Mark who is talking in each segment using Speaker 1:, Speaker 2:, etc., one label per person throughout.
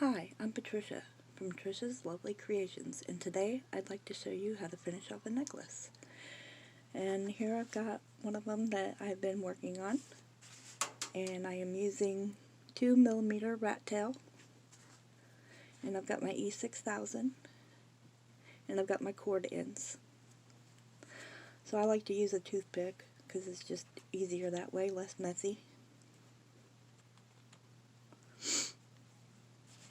Speaker 1: Hi, I'm Patricia from Trisha's Lovely Creations, and today I'd like to show you how to finish off a necklace. And here I've got one of them that I've been working on, and I am using 2mm rat tail, and I've got my E6000, and I've got my cord ends. So I like to use a toothpick because it's just easier that way, less messy.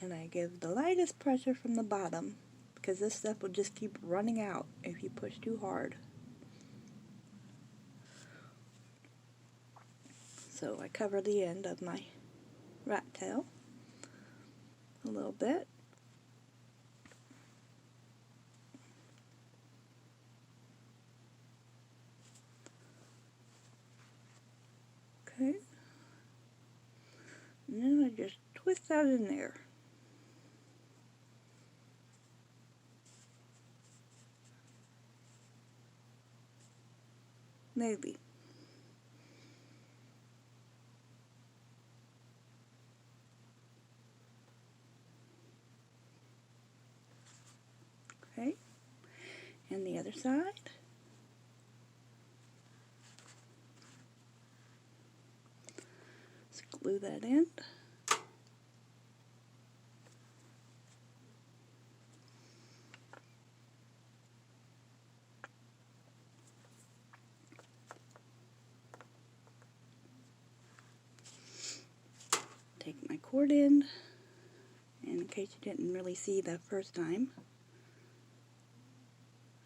Speaker 1: And I give the lightest pressure from the bottom because this stuff will just keep running out if you push too hard. So I cover the end of my rat tail a little bit. Okay. And then I just twist that in there. Maybe. Okay. And the other side. Just glue that in. Take my cord end, and in case you didn't really see that first time,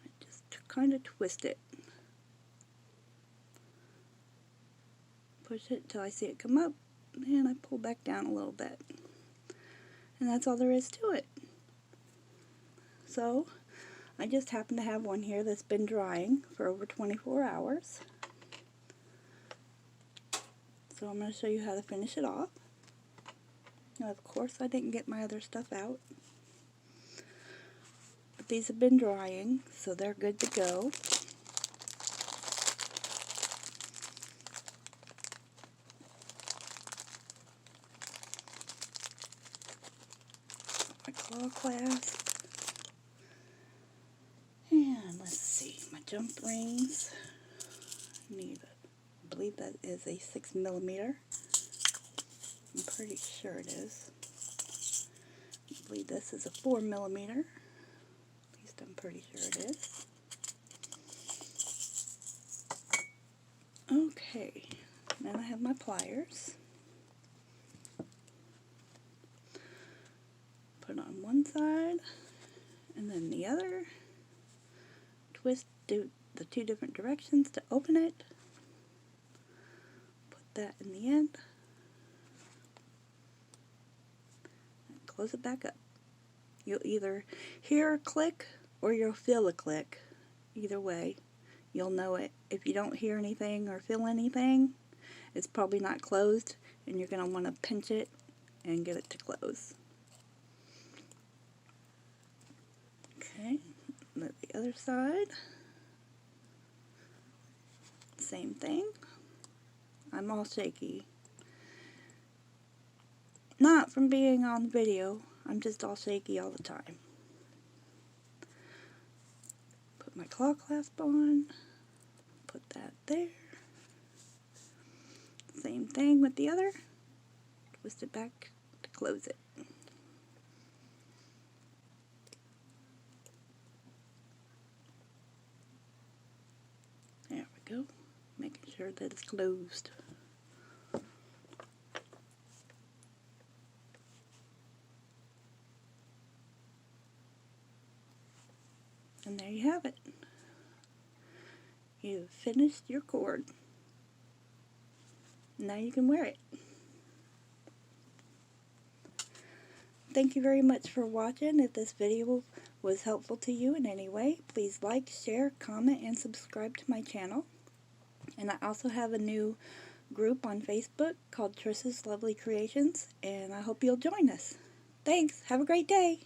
Speaker 1: I just kind of twist it. Push it until I see it come up, and I pull back down a little bit. And that's all there is to it. So, I just happen to have one here that's been drying for over 24 hours. So I'm going to show you how to finish it off. Now, of course, I didn't get my other stuff out. But these have been drying, so they're good to go. My claw clasp. And let's see, my jump rings. I believe that is a 6mm. I'm pretty sure it is. I believe this is a 4mm. At least I'm pretty sure it is. Okay, then I have my pliers. Put on one side and then the other. Twist the two different directions to open it. Put that in the end. And close it back up. You'll either hear a click or you'll feel a click. Either way, you'll know it. If you don't hear anything or feel anything, it's probably not closed, and you're going to want to pinch it and get it to close. Okay, the other side. Same thing. I'm all shaky. Not from being on video. I'm just all shaky all the time. Put my claw clasp on. Put that there. Same thing with the other. Twist it back to close it. There we go. Making sure that it's closed. And there you have it. You've finished your cord. Now you can wear it. Thank you very much for watching. If this video was helpful to you in any way, please like, share, comment, and subscribe to my channel. And I also have a new group on Facebook called Trisha's Lovely Creations, and I hope you'll join us. Thanks. Have a great day.